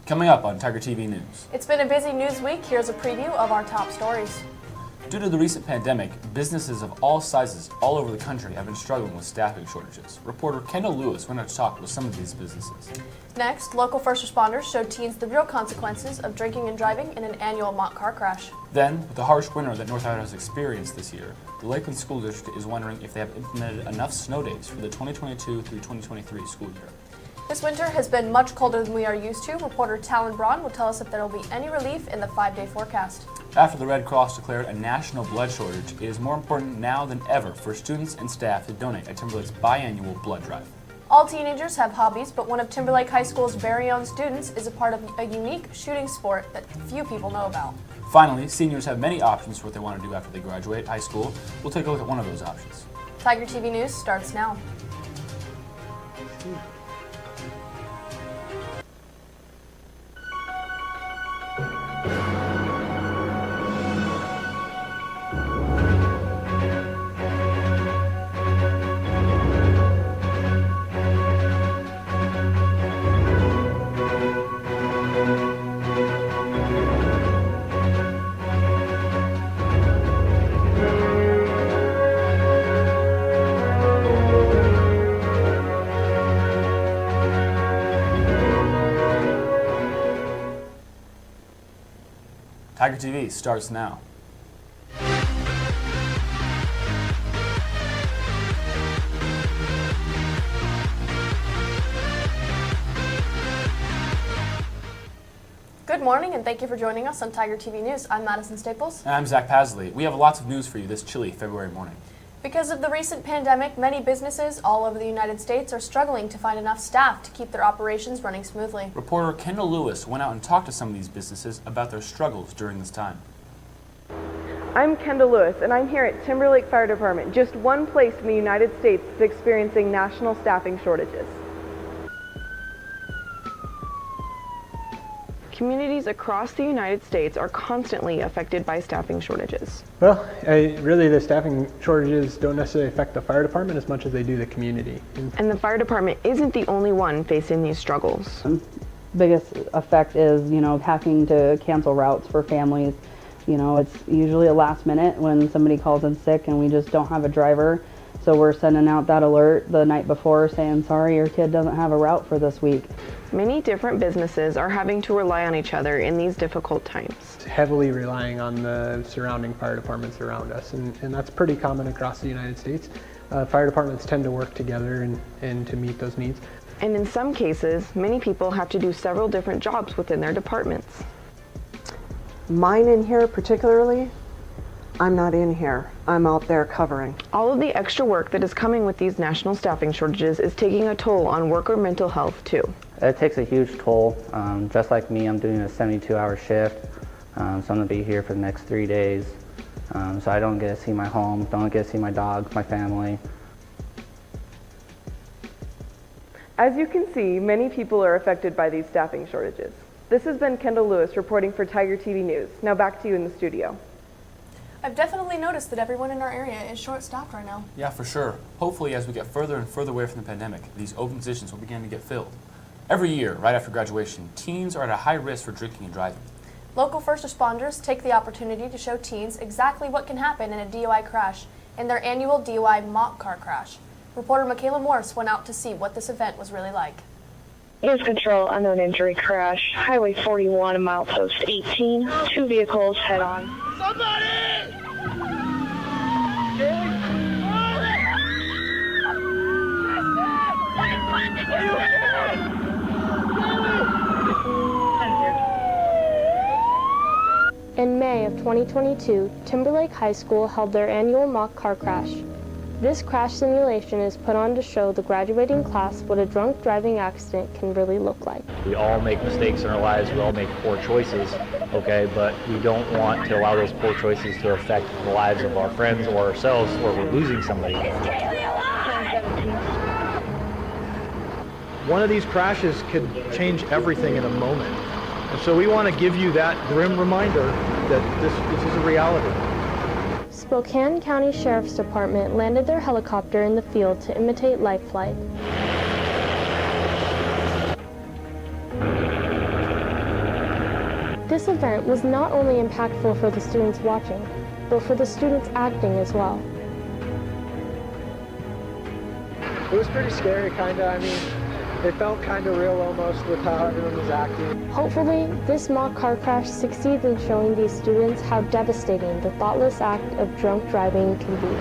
Coming up on Tiger TV News. It's been a busy news week. Here's a preview of our top stories. Due to the recent pandemic, businesses of all sizes all over the country have been struggling with staffing shortages. Reporter Kendall Lewis went out to talk with some of these businesses. Next, local first responders showed teens the real consequences of drinking and driving in an annual mock car crash. Then, with the harsh winter that North Idaho has experienced this year, the Lakeland School District is wondering if they have implemented enough snow days for the 2022 through 2023 school year. This winter has been much colder than we are used to. Reporter Talon Braun will tell us if there will be any relief in the 5-day forecast. After the Red Cross declared a national blood shortage, it is more important now than ever for students and staff to donate at Timberlake's biannual blood drive. All teenagers have hobbies, but one of Timberlake High School's very own students is a part of a unique shooting sport that few people know about. Finally, seniors have many options for what they want to do after they graduate high school. We'll take a look at one of those options. Tiger TV News starts now. Tiger TV starts now. Good morning, and thank you for joining us on Tiger TV News. I'm Madison Staples. And I'm Zach Pasley. We have lots of news for you this chilly February morning. Because of the recent pandemic, many businesses all over the United States are struggling to find enough staff to keep their operations running smoothly. Reporter Kendall Lewis went out and talked to some of these businesses about their struggles during this time. I'm Kendall Lewis, and I'm here at Timberlake Fire Department, just one place in the United States that's experiencing national staffing shortages. Communities across the United States are constantly affected by staffing shortages. Well, really the staffing shortages don't necessarily affect the fire department as much as they do the community. And the fire department isn't the only one facing these struggles. Biggest effect is, having to cancel routes for families. It's usually a last minute when somebody calls in sick and we just don't have a driver. So we're sending out that alert the night before saying, sorry, your kid doesn't have a route for this week. Many different businesses are having to rely on each other in these difficult times. Heavily relying on the surrounding fire departments around us, and that's pretty common across the United States. Fire departments tend to work together and to meet those needs. And in some cases, many people have to do several different jobs within their departments. Mine in here particularly, I'm not in here. I'm out there covering. All of the extra work that is coming with these national staffing shortages is taking a toll on worker mental health too. It takes a huge toll. Just like me, I'm doing a 72-hour shift, so I'm going to be here for the next 3 days. So I don't get to see my home, don't get to see my dog, my family. As you can see, many people are affected by these staffing shortages. This has been Kendall Lewis reporting for Tiger TV News. Now back to you in the studio. I've definitely noticed that everyone in our area is short-staffed right now. Yeah, for sure. Hopefully, as we get further and further away from the pandemic, these open positions will begin to get filled. Every year, right after graduation, teens are at a high risk for drinking and driving. Local first responders take the opportunity to show teens exactly what can happen in a DUI crash in their annual DUI mock car crash. Reporter Michaela Morse went out to see what this event was really like. News Control, unknown injury crash, Highway 41, milepost 18, 2 vehicles head on. Somebody! In May of 2022, Timberlake High School held their annual mock car crash. This crash simulation is put on to show the graduating class what a drunk driving accident can really look like. We all make mistakes in our lives, we all make poor choices, okay, but we don't want to allow those poor choices to affect the lives of our friends or ourselves, or we're losing somebody. One of these crashes could change everything in a moment. And so we want to give you that grim reminder that this is a reality. Spokane County Sheriff's Department landed their helicopter in the field to imitate life flight. This event was not only impactful for the students watching, but for the students acting as well. It was pretty scary, kind of. I mean, it felt kind of real almost with how everyone was acting. Hopefully, this mock car crash succeeds in showing these students how devastating the thoughtless act of drunk driving can be.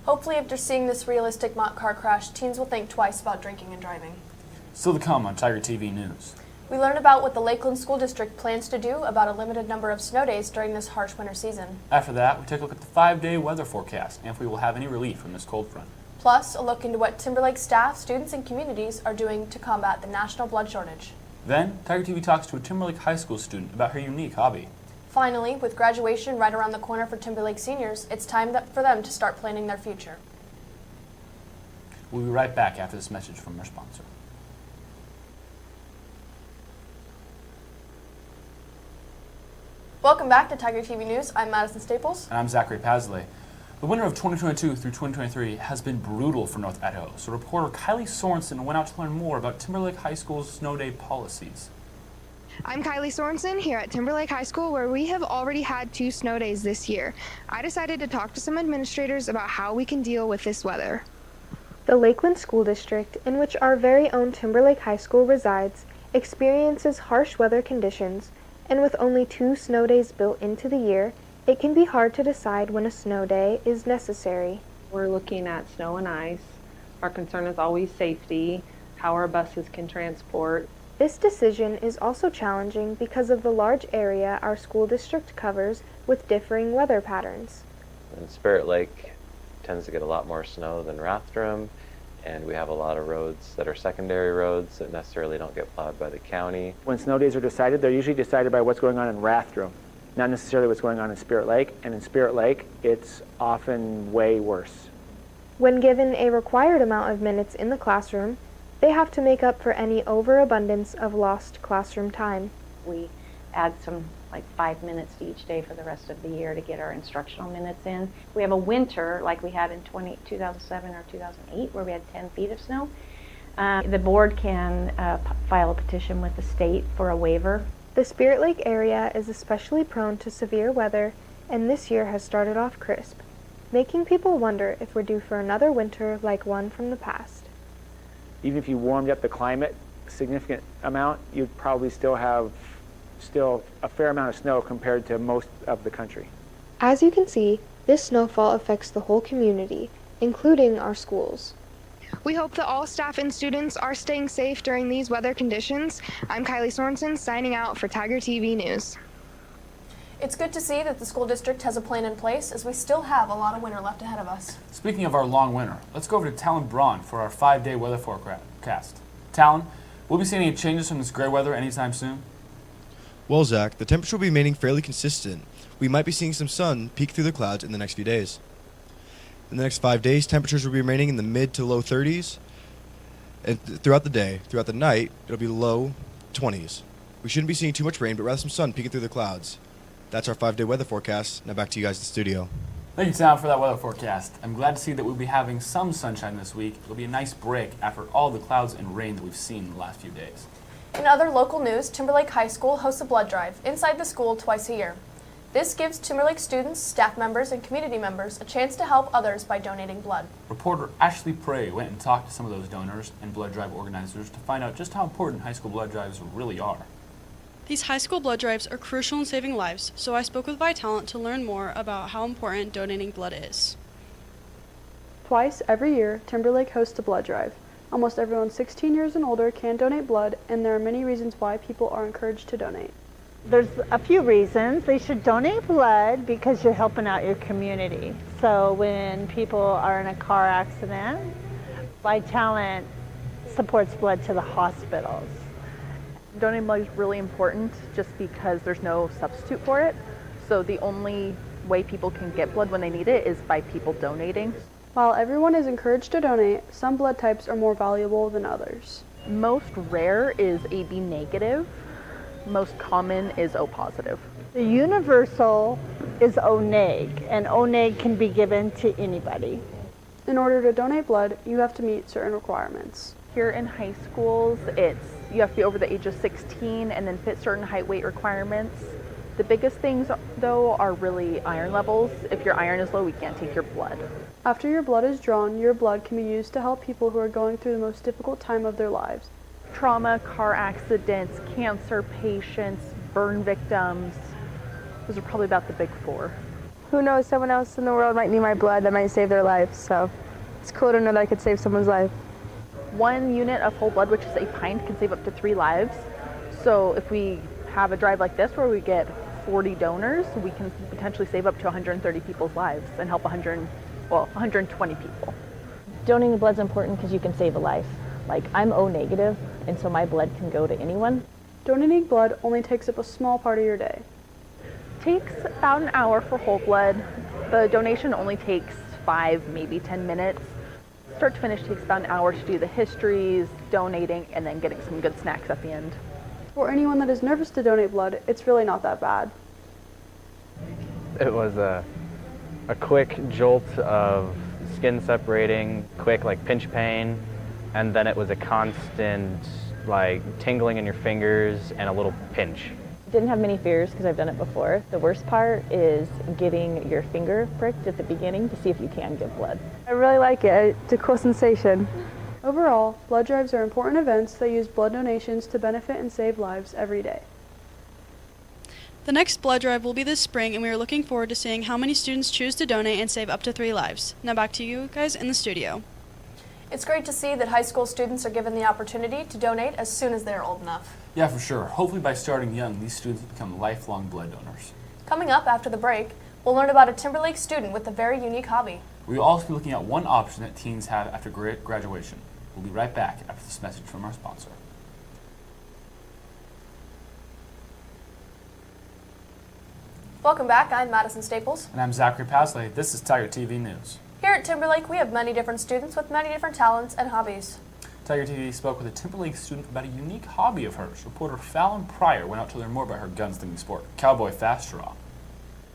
Hopefully, after seeing this realistic mock car crash, teens will think twice about drinking and driving. Still to come on Tiger TV News. We learn about what the Lakeland School District plans to do about a limited number of snow days during this harsh winter season. After that, we take a look at the 5-day weather forecast and if we will have any relief from this cold front. Plus, a look into what Timberlake staff, students, and communities are doing to combat the national blood shortage. Then, Tiger TV talks to a Timberlake High School student about her unique hobby. Finally, with graduation right around the corner for Timberlake seniors, it's time for them to start planning their future. We'll be right back after this message from our sponsor. Welcome back to Tiger TV News. I'm Madison Staples. And I'm Zachary Pasley. The winter of 2022 through 2023 has been brutal for North Idaho, so reporter Kylie Sorensen went out to learn more about Timberlake High School's snow day policies. I'm Kylie Sorensen here at Timberlake High School, where we have already had 2 snow days this year. I decided to talk to some administrators about how we can deal with this weather. The Lakeland School District, in which our very own Timberlake High School resides, experiences harsh weather conditions, and with only 2 snow days built into the year, it can be hard to decide when a snow day is necessary. We're looking at snow and ice. Our concern is always safety, how our buses can transport. This decision is also challenging because of the large area our school district covers with differing weather patterns. And Spirit Lake tends to get a lot more snow than Rathdrum, and we have a lot of roads that are secondary roads that necessarily don't get plowed by the county. When snow days are decided, they're usually decided by what's going on in Rathdrum, not necessarily what's going on in Spirit Lake, and in Spirit Lake, it's often way worse. When given a required amount of minutes in the classroom, they have to make up for any overabundance of lost classroom time. We add some like 5 minutes to each day for the rest of the year to get our instructional minutes in. We have a winter like we had in 2007 or 2008 where we had 10 feet of snow. The board can file a petition with the state for a waiver. The Spirit Lake area is especially prone to severe weather, and this year has started off crisp, making people wonder if we're due for another winter like one from the past. Even if you warmed up the climate a significant amount, you'd probably still have a fair amount of snow compared to most of the country. As you can see, this snowfall affects the whole community, including our schools. We hope that all staff and students are staying safe during these weather conditions. I'm Kylie Sorensen signing out for Tiger TV News. It's good to see that the school district has a plan in place, as we still have a lot of winter left ahead of us. Speaking of our long winter, let's go over to Talon Braun for our 5-day weather forecast. Talon, will we be seeing any changes from this gray weather anytime soon? Well, Zach, the temperature will be remaining fairly consistent. We might be seeing some sun peek through the clouds in the next few days. In the next 5 days, temperatures will be remaining in the mid to low 30s. And throughout the day, throughout the night, it'll be low 20s. We shouldn't be seeing too much rain, but rather some sun peeking through the clouds. That's our 5-day weather forecast. Now back to you guys in the studio. Thank you, Talon, for that weather forecast. I'm glad to see that we'll be having some sunshine this week. It'll be a nice break after all the clouds and rain that we've seen in the last few days. In other local news, Timberlake High School hosts a blood drive inside the school twice a year. This gives Timberlake students, staff members, and community members a chance to help others by donating blood. Reporter Ashley Prey went and talked to some of those donors and blood drive organizers to find out just how important high school blood drives really are. These high school blood drives are crucial in saving lives, so I spoke with Vitalent to learn more about how important donating blood is. Twice every year, Timberlake hosts a blood drive. Almost everyone 16 years and older can donate blood, and there are many reasons why people are encouraged to donate. There's a few reasons. They should donate blood because you're helping out your community. So when people are in a car accident, Vitalent supports blood to the hospitals. Donating blood is really important just because there's no substitute for it. So the only way people can get blood when they need it is by people donating. While everyone is encouraged to donate, some blood types are more valuable than others. Most rare is AB negative. Most common is O positive. The universal is O neg, and O neg can be given to anybody. In order to donate blood, you have to meet certain requirements. Here in high schools, you have to be over the age of 16 and then fit certain height weight requirements. The biggest things, though, are really iron levels. If your iron is low, we can't take your blood. After your blood is drawn, your blood can be used to help people who are going through the most difficult time of their lives. Trauma, car accidents, cancer patients, burn victims. Those are probably about the big four. Who knows, someone else in the world might need my blood that might save their life, so it's cool to know that I could save someone's life. 1 unit of whole blood, which is a pint, can save up to 3 lives. So if we have a drive like this where we get 40 donors, we can potentially save up to 130 people's lives and help 120 people. Donating blood's important because you can save a life. Like, I'm O negative, and so my blood can go to anyone. Donating blood only takes up a small part of your day. Takes about an hour for whole blood. The donation only takes 5, maybe 10 minutes. Start to finish takes about an hour to do the histories, donating, and then getting some good snacks at the end. For anyone that is nervous to donate blood, it's really not that bad. It was a quick jolt of skin separating, quick like pinch pain, and then it was a constant like tingling in your fingers and a little pinch. Didn't have many fears because I've done it before. The worst part is getting your finger pricked at the beginning to see if you can give blood. I really like it. It's a cool sensation. Overall, blood drives are important events that use blood donations to benefit and save lives every day. The next blood drive will be this spring, and we are looking forward to seeing how many students choose to donate and save up to 3 lives. Now back to you guys in the studio. It's great to see that high school students are given the opportunity to donate as soon as they're old enough. Yeah, for sure. Hopefully by starting young, these students become lifelong blood donors. Coming up after the break, we'll learn about a Timberlake student with a very unique hobby. We will also be looking at one option that teens have after graduation. We'll be right back after this message from our sponsor. Welcome back. I'm Madison Staples. And I'm Zachary Pasley. This is Tiger TV News. Here at Timberlake, we have many different students with many different talents and hobbies. Tiger TV spoke with a Timberlake student about a unique hobby of hers. Reporter Fallon Pryor went out to learn more about her gunslinging sport, cowboy fast draw.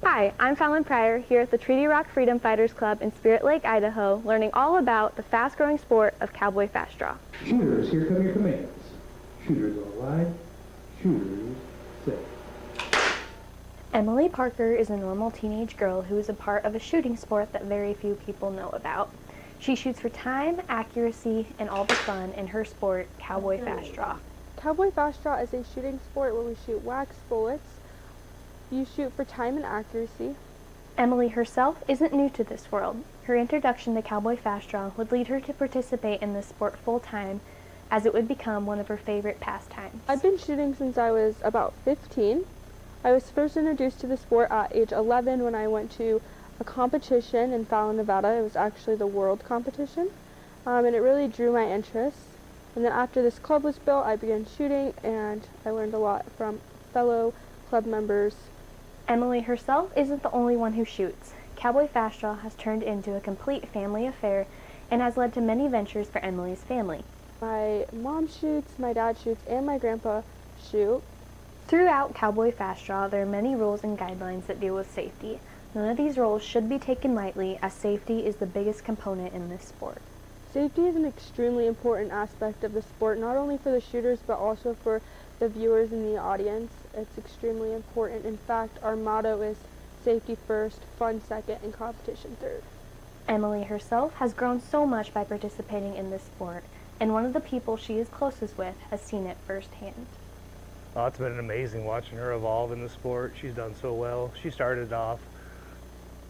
Hi, I'm Fallon Pryor here at the Treaty Rock Freedom Fighters Club in Spirit Lake, Idaho, learning all about the fast-growing sport of cowboy fast draw. Shooters, here come your commands. Shooters all right. Shooters set. Emily Parker is a normal teenage girl who is a part of a shooting sport that very few people know about. She shoots for time, accuracy, and all the fun in her sport, cowboy fast draw. Cowboy fast draw is a shooting sport where we shoot wax bullets. You shoot for time and accuracy. Emily herself isn't new to this world. Her introduction to cowboy fast draw would lead her to participate in this sport full-time, as it would become one of her favorite pastimes. I've been shooting since I was about 15. I was first introduced to the sport at age 11 when I went to a competition in Fallon, Nevada. It was actually the world competition, and it really drew my interest. And then after this club was built, I began shooting, and I learned a lot from fellow club members. Emily herself isn't the only one who shoots. Cowboy fast draw has turned into a complete family affair and has led to many ventures for Emily's family. My mom shoots, my dad shoots, and my grandpa shoot. Throughout cowboy fast draw, there are many rules and guidelines that deal with safety. None of these rules should be taken lightly, as safety is the biggest component in this sport. Safety is an extremely important aspect of the sport, not only for the shooters, but also for the viewers in the audience. It's extremely important. In fact, our motto is safety first, fun second, and competition third. Emily herself has grown so much by participating in this sport, and one of the people she is closest with has seen it firsthand. Oh, it's been amazing watching her evolve in the sport. She's done so well. She started off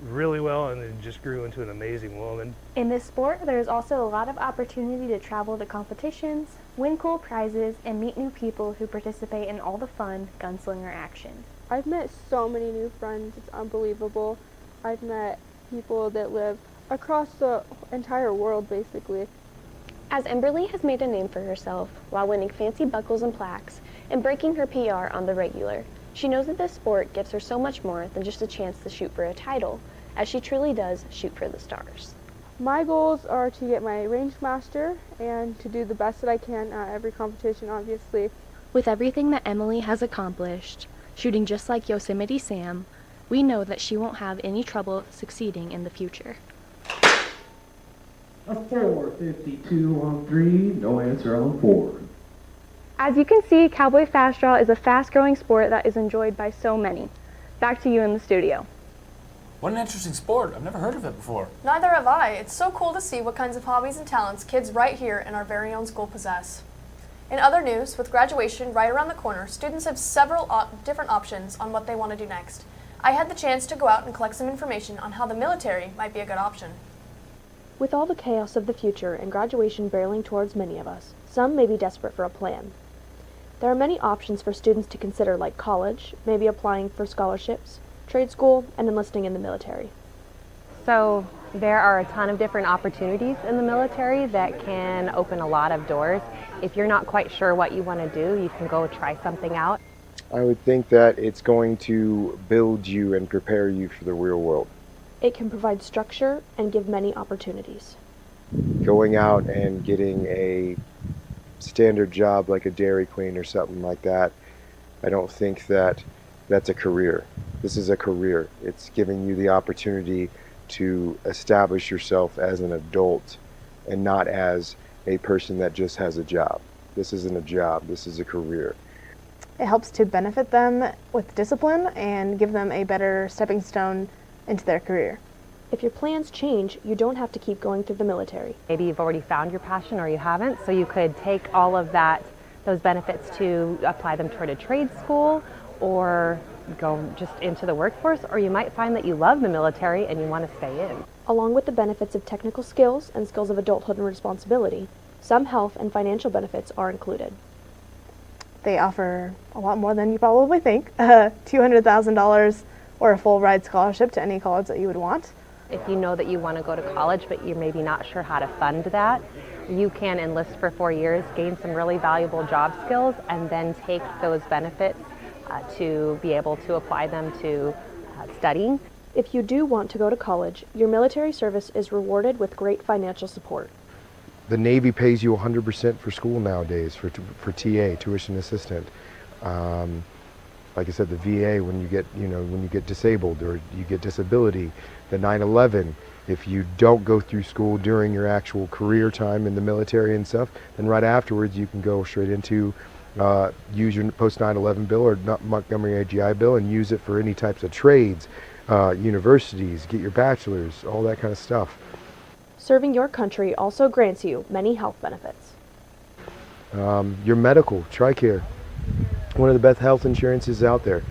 really well and then just grew into an amazing woman. In this sport, there is also a lot of opportunity to travel to competitions, win cool prizes, and meet new people who participate in all the fun gunslinger action. I've met so many new friends. It's unbelievable. I've met people that live across the entire world, basically. As Emberly has made a name for herself while winning fancy buckles and plaques and breaking her PR on the regular, she knows that this sport gives her so much more than just a chance to shoot for a title, as she truly does shoot for the stars. My goals are to get my range master and to do the best that I can at every competition, obviously. With everything that Emily has accomplished, shooting just like Yosemite Sam, we know that she won't have any trouble succeeding in the future. A 452 on 3, no answer on 4. As you can see, cowboy fast draw is a fast-growing sport that is enjoyed by so many. Back to you in the studio. What an interesting sport. I've never heard of it before. Neither have I. It's so cool to see what kinds of hobbies and talents kids right here in our very own school possess. In other news, with graduation right around the corner, students have several different options on what they want to do next. I had the chance to go out and collect some information on how the military might be a good option. With all the chaos of the future and graduation barreling towards many of us, some may be desperate for a plan. There are many options for students to consider, like college, maybe applying for scholarships, trade school, and enlisting in the military. So there are a ton of different opportunities in the military that can open a lot of doors. If you're not quite sure what you want to do, you can go try something out. I would think that it's going to build you and prepare you for the real world. It can provide structure and give many opportunities. Going out and getting a standard job like a Dairy Queen or something like that, I don't think that that's a career. This is a career. It's giving you the opportunity to establish yourself as an adult and not as a person that just has a job. This isn't a job, this is a career. It helps to benefit them with discipline and give them a better stepping stone into their career. If your plans change, you don't have to keep going through the military. Maybe you've already found your passion or you haven't, so you could take all of those benefits to apply them toward a trade school or go just into the workforce, or you might find that you love the military and you want to stay in. Along with the benefits of technical skills and skills of adulthood and responsibility, some health and financial benefits are included. They offer a lot more than you probably think. $200,000 or a full ride scholarship to any college that you would want. If you know that you want to go to college but you're maybe not sure how to fund that, you can enlist for 4 years, gain some really valuable job skills, and then take those benefits to be able to apply them to studying. If you do want to go to college, your military service is rewarded with great financial support. The Navy pays you 100% for school nowadays for TA, tuition assistant. Like I said, the VA, when you get disabled or you get disability, the 9/11, if you don't go through school during your actual career time in the military and stuff, then right afterwards you can go straight into use your post 9/11 bill or Montgomery AGI bill and use it for any types of trades, universities, get your bachelor's, all that kind of stuff. Serving your country also grants you many health benefits. Your medical, TRICARE, one of the best health insurances out there.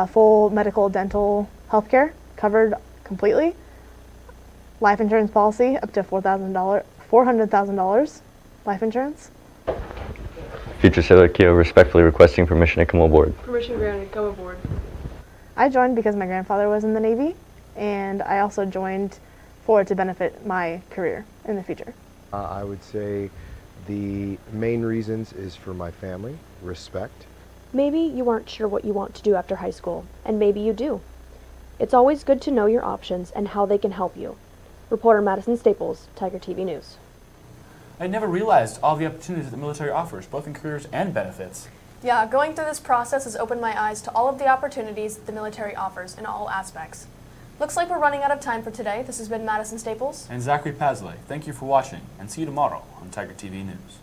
Full medical, dental health care covered completely. Life insurance policy up to $400,000 life insurance. Future Sailor Keo respectfully requesting permission to come aboard. Permission granted, come aboard. I joined because my grandfather was in the Navy, and I also joined for it to benefit my career in the future. I would say the main reasons is for my family, respect. Maybe you aren't sure what you want to do after high school, and maybe you do. It's always good to know your options and how they can help you. Reporter Madison Staples, Tiger TV News. I never realized all the opportunities that the military offers, both in careers and benefits. Yeah, going through this process has opened my eyes to all of the opportunities that the military offers in all aspects. Looks like we're running out of time for today. This has been Madison Staples. And Zachary Pasley. Thank you for watching, and see you tomorrow on Tiger TV News.